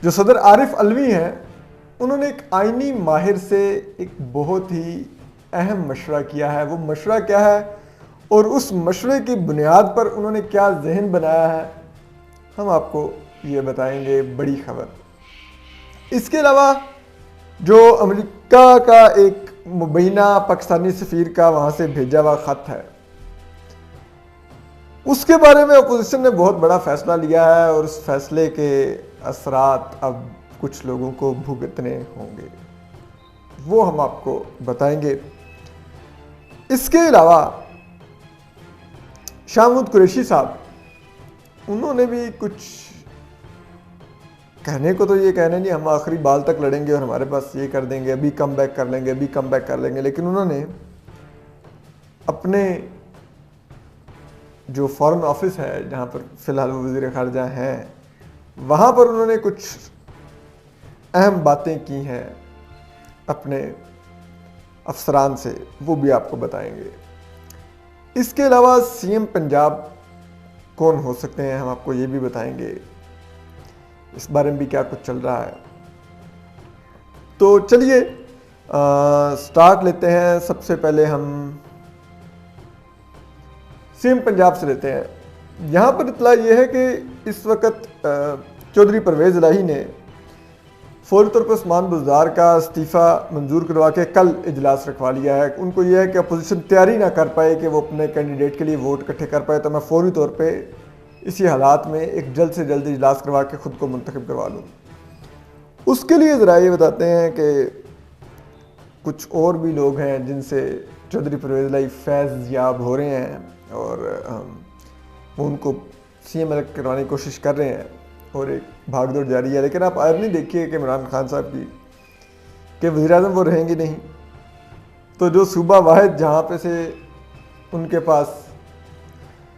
جو صدر عارف علوی ہیں انہوں نے ایک آئینی ماہر سے ایک بہت ہی اہم مشورہ کیا ہے. وہ مشورہ کیا ہے اور اس مشورے کی بنیاد پر انہوں نے کیا ذہن بنایا ہے ہم آپ کو یہ بتائیں گے. بڑی خبر. اس کے علاوہ جو امریکہ کا ایک مبینہ پاکستانی سفیر کا وہاں سے بھیجا ہوا خط ہے اس کے بارے میں اپوزیشن نے بہت بڑا فیصلہ لیا ہے اور اس فیصلے کے اثرات اب کچھ لوگوں کو بھگتنے ہوں گے. وہ ہم آپ کو بتائیں گے. اس کے علاوہ شاہ محمود قریشی صاحب انہوں نے بھی کچھ کہنے کو تو یہ کہنے نہیں ہم آخری بال تک لڑیں گے اور ہمارے پاس یہ کر دیں گے, ابھی کم بیک کر لیں گے, ابھی کم بیک کر لیں گے, لیکن انہوں نے اپنے جو فارن آفس ہے جہاں پر فی الحال وہ وزیر خارجہ ہیں وہاں پر انہوں نے کچھ اہم باتیں کی ہیں اپنے افسران سے, وہ بھی آپ کو بتائیں گے. اس کے علاوہ سی ایم پنجاب کون ہو سکتے ہیں ہم آپ کو یہ بھی بتائیں گے. اس بارے میں بھی کیا کچھ چل رہا ہے. تو چلیے سٹارٹ لیتے ہیں. سب سے پہلے ہم سی ایم پنجاب سے لیتے ہیں. یہاں پر اطلاع یہ ہے کہ اس وقت چودھری پرویز الہی نے فوری طور پر عثمان بزدار کا استعفیٰ منظور کروا کے کل اجلاس رکھوا لیا ہے. ان کو یہ ہے کہ اپوزیشن تیاری نہ کر پائے کہ وہ اپنے کینڈیڈیٹ کے لیے ووٹ اکٹھے کر پائے, تو میں فوری طور پہ اسی حالات میں ایک جلد سے جلد اجلاس کروا کے خود کو منتخب کروا لوں. اس کے لیے ذرا یہ بتاتے ہیں کہ کچھ اور بھی لوگ ہیں جن سے چودھری پرویز الہی فیض یاب ہو رہے ہیں اور وہ ان کو سی ایم الیکٹ کروانے کی کوشش کر رہے ہیں اور ایک بھاگ دوڑ جاری ہے. لیکن آپ آئرنی دیکھیے کہ عمران خان صاحب کی کہ وزیر اعظم وہ رہیں گے نہیں, تو جو صوبہ واحد جہاں پہ سے ان کے پاس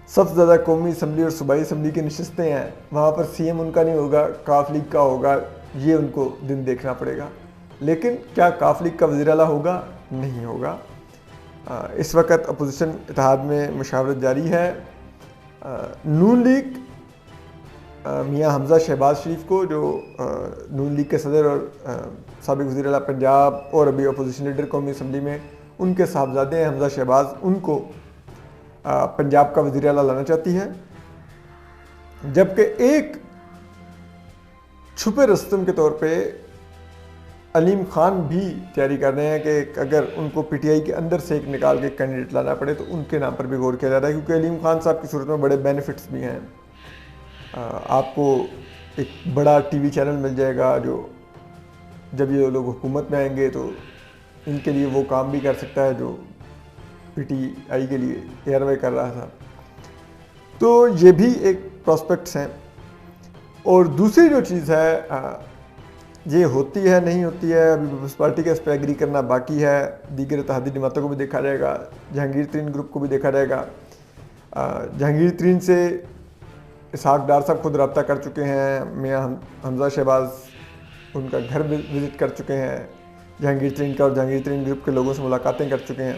سب سے زیادہ قومی اسمبلی اور صوبائی اسمبلی کی نشستیں ہیں وہاں پر سی ایم ان کا نہیں ہوگا, کاف لیگ کا ہوگا. یہ ان کو دن دیکھنا پڑے گا. لیکن کیا کاف لیگ کا وزیر اعلیٰ ہوگا؟ نہیں ہوگا. اس وقت اپوزیشن اتحاد میں مشاورت جاری ہے. نون لیگ میاں حمزہ شہباز شریف کو جو نون لیگ کے صدر اور سابق وزیر اعلیٰ پنجاب اور ابھی اپوزیشن لیڈر قومی اسمبلی میں ان کے صاحبزادے ہیں حمزہ شہباز, ان کو پنجاب کا وزیر اعلیٰ لانا چاہتی ہے. جبکہ ایک چھپے رستم کے طور پہ علیم خان بھی تیاری کر رہے ہیں کہ اگر ان کو پی ٹی آئی کے اندر سے ایک نکال کے کینڈیڈیٹ لانا پڑے تو ان کے نام پر بھی غور کیا جا رہا ہے, کیونکہ علیم خان صاحب کی صورت میں بڑے بینیفٹس بھی ہیں. آپ کو ایک بڑا ٹی وی چینل مل جائے گا جو جب یہ لوگ حکومت میں آئیں گے تو ان کے لیے وہ کام بھی کر سکتا ہے جو پی ٹی آئی کے لیے ایئر وے کر رہا تھا. تو یہ بھی ایک پراسپیکٹس ہیں. اور دوسری جو چیز ہے یہ ہوتی ہے نہیں ہوتی ہے, ابھی پیپلز پارٹی کا اس پہ ایگری کرنا باقی ہے. دیگر اتحادی جماعتوں کو بھی دیکھا جائے گا, جہانگیر ترین گروپ کو بھی دیکھا جائے گا. جہانگیر ترین سے اسحاق ڈار صاحب خود رابطہ کر چکے ہیں, میاں حمزہ شہباز ان کا گھر وزٹ کر چکے ہیں, جہانگیر ترین کا اور جہانگیر ترین گروپ کے لوگوں سے ملاقاتیں کر چکے ہیں.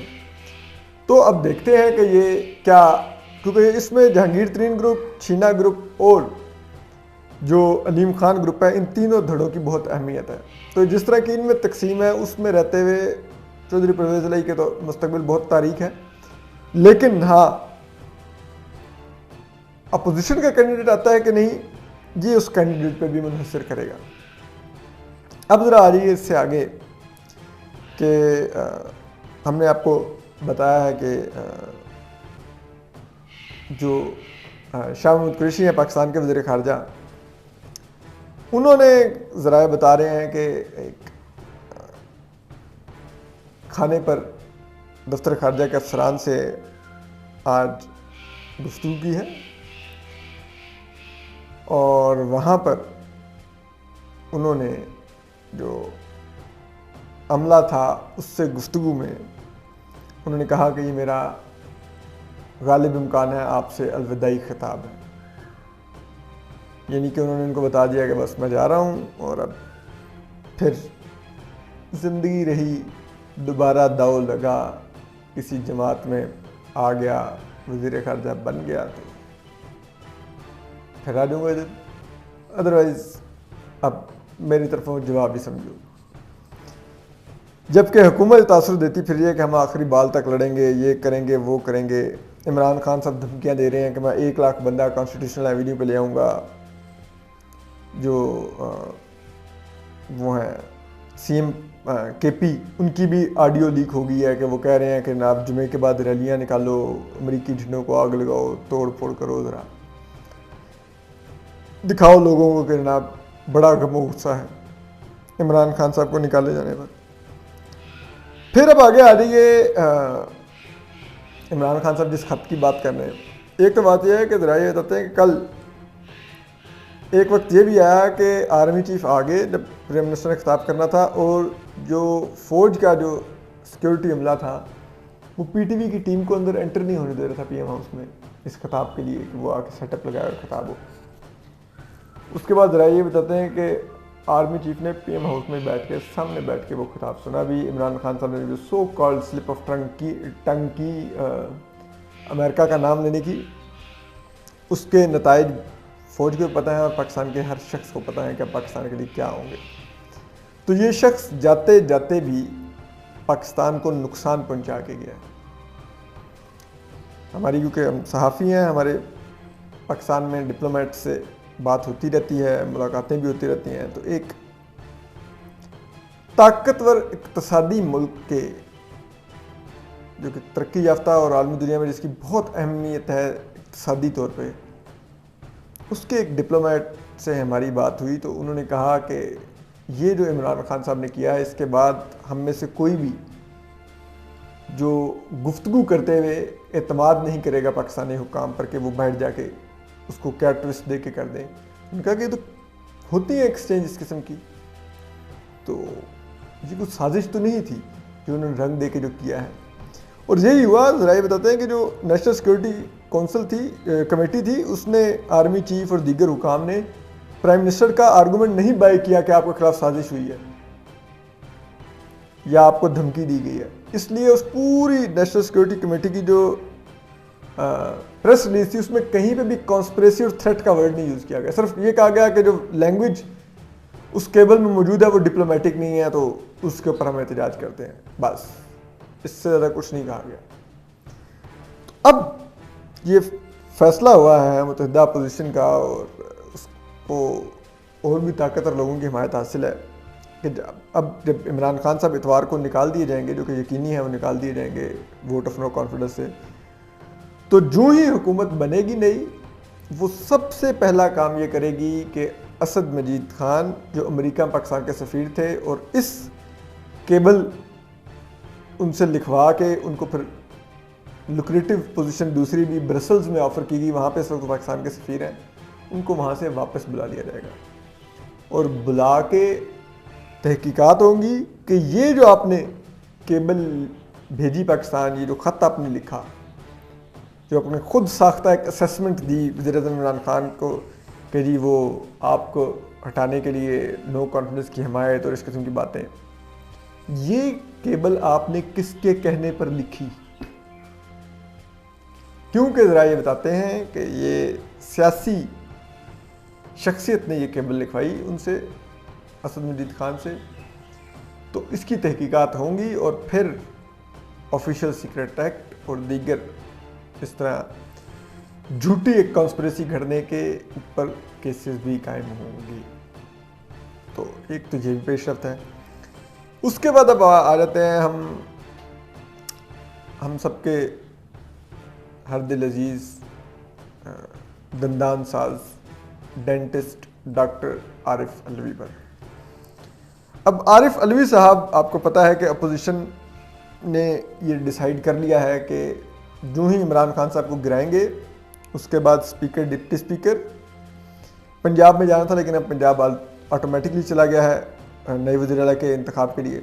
تو اب دیکھتے ہیں کہ یہ کیا, کیونکہ اس میں جہانگیر ترین گروپ, چھینا گروپ اور جو علیم خان گروپ ہے, ان تینوں دھڑوں کی بہت اہمیت ہے. تو جس طرح کی ان میں تقسیم ہے اس میں رہتے ہوئے چودھری پرویز الہی کے تو مستقبل بہت تاریک ہے. لیکن ہاں اپوزیشن کا کینڈیڈیٹ آتا ہے کہ نہیں, یہ اس کینڈیڈیٹ پہ بھی منحصر کرے گا. اب ذرا آ جائیے اس سے آگے کہ ہم نے آپ کو بتایا ہے کہ جو شاہ محمود قریشی ہیں پاکستان کے وزیر خارجہ, انہوں نے ذرائع بتا رہے ہیں کہ ایک کھانے پر دفتر خارجہ کے افسران سے آج گفتگو کی ہے اور وہاں پر انہوں نے جو عملہ تھا اس سے گفتگو میں انہوں نے کہا کہ یہ میرا غالب امکان ہے آپ سے الوداعی خطاب ہے. یعنی کہ انہوں نے ان کو بتا دیا کہ بس میں جا رہا ہوں اور اب پھر زندگی رہی, دوبارہ داؤ لگا, کسی جماعت میں آ گیا, وزیر خارجہ بن گیا تو پھر آ جاؤں گا ادھر. ادروائز اب میری طرفوں جواب ہی سمجھو. جبکہ حکومت تاثر دیتی پھر یہ کہ ہم آخری بال تک لڑیں گے, یہ کریں گے, وہ کریں گے. عمران خان صاحب دھمکیاں دے رہے ہیں کہ میں 1 لاکھ بندہ کانسٹیٹیوشنل ایوینیو پہ لے آؤں گا. جو وہ ہیں سی ایم کے پی, ان کی بھی آڈیو لیک ہو گئی ہے کہ وہ کہہ رہے ہیں کہ جناب جمعے کے بعد ریلیاں نکالو, امریکی جھنڈوں کو آگ لگاؤ, توڑ پھوڑ کرو, ذرا دکھاؤ لوگوں کو کہ جناب بڑا غم و غصہ ہے عمران خان صاحب کو نکالے جانے پر. پھر اب آگے آ جائیے عمران خان صاحب جس خط کی بات کر رہے ہیں. ایک تو بات یہ ہے کہ ذرا یہ بتاتے ہیں کہ کل ایک وقت یہ بھی آیا کہ آرمی چیف آگے جب پرائم منسٹر نے خطاب کرنا تھا, اور جو فوج کا جو سیکیورٹی عملہ تھا وہ پی ٹی وی کی ٹیم کو اندر انٹر نہیں ہونے دے رہا تھا پی ایم ہاؤس میں اس خطاب کے لیے کہ وہ آ کے سیٹ اپ لگائے اور خطاب ہو. اس کے بعد ذرا یہ بتاتے ہیں کہ آرمی چیف نے پی ایم ہاؤس میں بیٹھ کے سامنے بیٹھ کے وہ خطاب سنا بھی. عمران خان صاحب نے جو so called slip of tongue کی امریکہ کا نام لینے کی, اس کے نتائج فوج کو پتہ ہے اور پاکستان کے ہر شخص کو پتہ ہے کہ پاکستان کے لیے کیا ہوں گے. تو یہ شخص جاتے جاتے بھی پاکستان کو نقصان پہنچا کے گیا. ہماری کیونکہ ہم صحافی ہیں, ہمارے پاکستان میں ڈپلومیٹ سے بات ہوتی رہتی ہے, ملاقاتیں بھی ہوتی رہتی ہیں. تو ایک طاقتور اقتصادی ملک کے جو کہ ترقی یافتہ اور عالمی دنیا میں جس کی بہت اہمیت ہے اقتصادی طور پہ, اس کے ایک ڈپلومیٹ سے ہماری بات ہوئی تو انہوں نے کہا کہ یہ جو عمران خان صاحب نے کیا ہے اس کے بعد ہم میں سے کوئی بھی جو گفتگو کرتے ہوئے اعتماد نہیں کرے گا پاکستانی حکام پر کہ وہ بیٹھ جا کے اس کو کیا ٹوسٹ دے کے کر دیں. ان کا کہ یہ تو ہوتی ہے ایکسچینج اس قسم کی, تو یہ کچھ سازش تو نہیں تھی جو انہوں نے رنگ دے کے جو کیا ہے. اور یہی ہوا. ذرا یہ بتاتے ہیں کہ جو نیشنل سیکورٹی کونسل تھی, کمیٹی تھی, اس نے آرمی چیف اور دیگر حکام نے پرائم منسٹر کا آرگومنٹ نہیں بائی کیا کہ آپ کے خلاف سازش ہوئی ہے یا آپ کو دھمکی دی گئی ہے. اس لیے اس پوری نیشنل سیکورٹی کمیٹی کی جو پریس ریلیز تھی اس میں کہیں پہ بھی کانسپریسی اور تھریٹ کا ورڈ نہیں یوز کیا گیا. صرف یہ کہا گیا کہ جو لینگویج اس کیبل میں موجود ہے وہ ڈپلومیٹک نہیں ہے تو اس کے اوپر ہم احتجاج کرتے ہیں, بس اس سے زیادہ کچھ نہیں کہا گیا. اب یہ فیصلہ ہوا ہے متحدہ اپوزیشن کا, اور اس کو اور بھی طاقتور لوگوں کی حمایت حاصل ہے کہ اب جب عمران خان صاحب اتوار کو نکال دیے جائیں گے, جو کہ یقینی ہے وہ نکال دیے جائیں گے ووٹ آف نو کانفیڈنس سے, تو جو ہی حکومت بنے گی نئی, وہ سب سے پہلا کام یہ کرے گی کہ اسد مجید خان جو امریکہ پاکستان کے سفیر تھے, اور اس کیبل ان سے لکھوا کے ان کو پھر لوکریٹو پوزیشن دوسری بھی برسلز میں آفر کی گئی, وہاں پہ اس وقت پاکستان کے سفیر ہیں, ان کو وہاں سے واپس بلا لیا جائے گا اور بلا کے تحقیقات ہوں گی کہ یہ جو آپ نے کیبل بھیجی پاکستان, یہ جو خط آپ نے لکھا, جو اپنے خود ساختہ ایک اسیسمنٹ دی وزیر اعظم عمران خان کو کہ جی وہ آپ کو ہٹانے کے لیے نو کانفیڈنس کی حمایت اور اس قسم کی باتیں, یہ کیبل آپ نے کس کے کہنے پر لکھی؟ کیونکہ ذرا یہ بتاتے ہیں کہ یہ سیاسی شخصیت نے یہ کیبل لکھوائی ان سے, اسد مجید خان سے, تو اس کی تحقیقات ہوں گی اور پھر آفیشیل سیکرٹ ایکٹ اور دیگر اس طرح جھوٹی ایک کانسپریسی گھڑنے کے اوپر کیسز بھی قائم ہوں گی. تو ایک تو یہ بھی پیش رفت ہے. اس کے بعد اب آ جاتے ہیں ہم سب کے ہر دل عزیز دندان ساز ڈینٹسٹ ڈاکٹر عارف علوی پر. اب عارف علوی صاحب, آپ کو پتہ ہے کہ اپوزیشن نے یہ ڈیسائیڈ کر لیا ہے کہ جو ہی عمران خان صاحب کو گرائیں گے اس کے بعد اسپیکر ڈپٹی اسپیکر پنجاب میں جانا تھا, لیکن اب پنجاب آٹومیٹکلی چلا گیا ہے نئے وزیر اعلیٰ کے انتخاب کے لیے,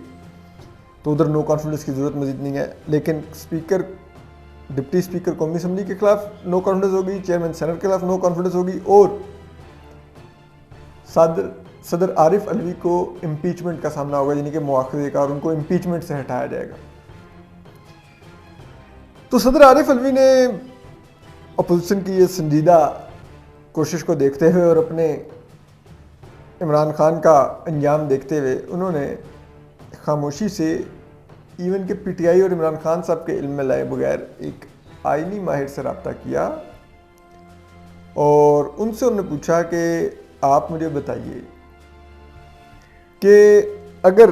تو ادھر نو کانفیڈنس کی ضرورت مزید نہیں ہے. لیکن اسپیکر ڈپٹی اسپیکر قومی اسمبلی کے خلاف نو کانفیڈنس ہوگی, چیئرمین سینٹ کے خلاف نو کانفیڈنس ہوگی, اور صدر عارف علوی کو امپیچمنٹ کا سامنا ہوگا, یعنی کہ مواخذے کا, اور ان کو امپیچمنٹ سے ہٹایا جائے گا. تو صدر عارف علوی نے اپوزیشن کی یہ سنجیدہ کوشش کو دیکھتے ہوئے اور اپنے عمران خان کا انجام دیکھتے ہوئے انہوں نے خاموشی سے ایون کہ پی ٹی آئی اور عمران خان صاحب کے علم میں لائے بغیر ایک آئینی ماہر سے رابطہ کیا اور ان سے انہوں نے پوچھا کہ آپ مجھے بتائیے کہ اگر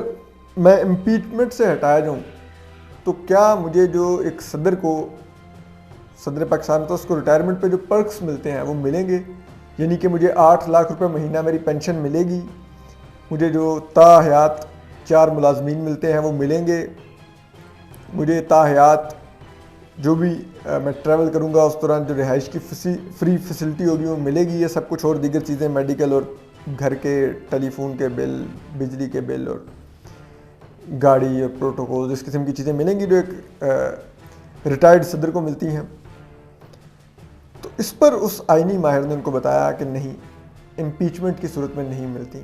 میں امپیچمنٹ سے ہٹایا جاؤں تو کیا مجھے جو ایک صدر پاکستان تو اس کو ریٹائرمنٹ پہ جو پرکس ملتے ہیں وہ ملیں گے؟ یعنی کہ مجھے 8 لاکھ روپے مہینہ میری پینشن ملے گی، مجھے جو تا حیات 4 ملازمین ملتے ہیں وہ ملیں گے، مجھے تا حیات جو بھی میں ٹریول کروں گا اس دوران جو رہائش کی فری فیسلٹی ہوگی وہ ملے گی، یہ سب کچھ اور دیگر چیزیں میڈیکل اور گھر کے ٹیلی فون کے بل، بجلی کے بل اور گاڑی اور پروٹوکول، اس قسم کی چیزیں ملیں گی جو ایک ریٹائرڈ صدر کو ملتی ہیں۔ تو اس پر اس آئینی ماہر نے ان کو بتایا کہ نہیں، امپیچمنٹ کی صورت میں نہیں ملتی،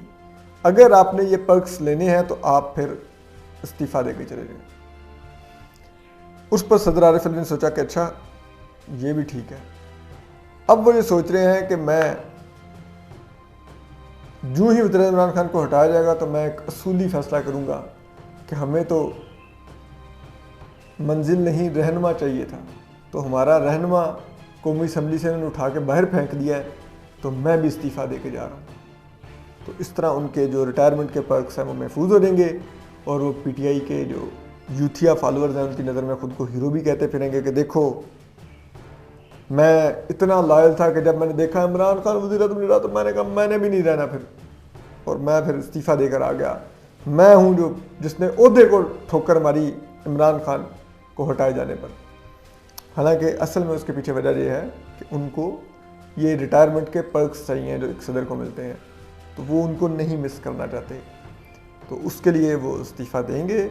اگر آپ نے یہ پرکس لینے ہیں تو آپ پھر استعفیٰ دے کے چلے جائیں۔ اس پر صدر عارف علی نے سوچا کہ اچھا یہ بھی ٹھیک ہے۔ اب وہ یہ سوچ رہے ہیں کہ میں جو ہی وزیر عمران خان کو ہٹایا جائے گا تو میں ایک اصولی فیصلہ کروں گا کہ ہمیں تو منزل نہیں رہنما چاہیے تھا، تو ہمارا رہنما قومی اسمبلی سے انہوں نے اٹھا کے باہر پھینک دیا ہے، تو میں بھی استعفیٰ دے کے جا رہا ہوں۔ تو اس طرح ان کے جو ریٹائرمنٹ کے پرکس ہیں وہ محفوظ ہو جائیں گے اور وہ پی ٹی آئی کے جو یوتھیا فالورز ہیں ان کی نظر میں خود کو ہیرو بھی کہتے پھریں گے کہ دیکھو میں اتنا لائل تھا کہ جب میں نے دیکھا عمران خان وزیر اعظم نہیں رہا تو میں نے کہا میں نے بھی نہیں رہنا پھر، اور میں پھر استعفیٰ دے کر آ گیا۔ میں ہوں جس نے عہدے کو ٹھوکر ماری عمران خان کو ہٹائے جانے پر۔ حالانکہ اصل میں اس کے پیچھے وجہ یہ ہے کہ ان کو یہ ریٹائرمنٹ کے پرکس چاہیے جو ایک صدر کو ملتے ہیں، تو وہ ان کو نہیں مس کرنا چاہتے، تو اس کے لیے وہ استعفیٰ دیں گے،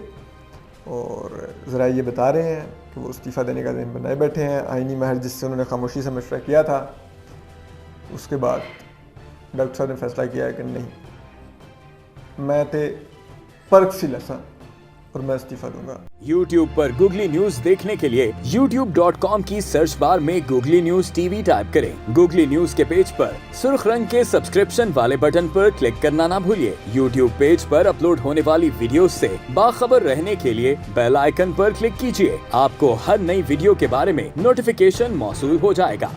اور ذرائع یہ بتا رہے ہیں کہ وہ استعفیٰ دینے کا ذہن بنائے بیٹھے ہیں۔ آئینی ماہر جس سے انہوں نے خاموشی سے مشورہ کیا تھا، اس کے بعد ڈاکٹر صاحب نے فیصلہ کیا ہے کہ نہیں، میں تے پرکس ہی لساں اور میں استعفیٰ دوں گا۔ YouTube پر گوگلی نیوز دیکھنے کے لیے youtube.com کی سرچ بار میں googly news T V type کریں۔ گوگلی نیوز کے پیج پر سرخ رنگ کے سبسکرپشن والے بٹن پر کلک کرنا نہ بھولیے۔ YouTube پیج پر اپلوڈ ہونے والی ویڈیوز سے باخبر رہنے کے لیے بیل آئیکن پر کلک کیجیے۔ آپ کو ہر نئی ویڈیو کے بارے میں نوٹیفیکیشن موصول ہو جائے گا۔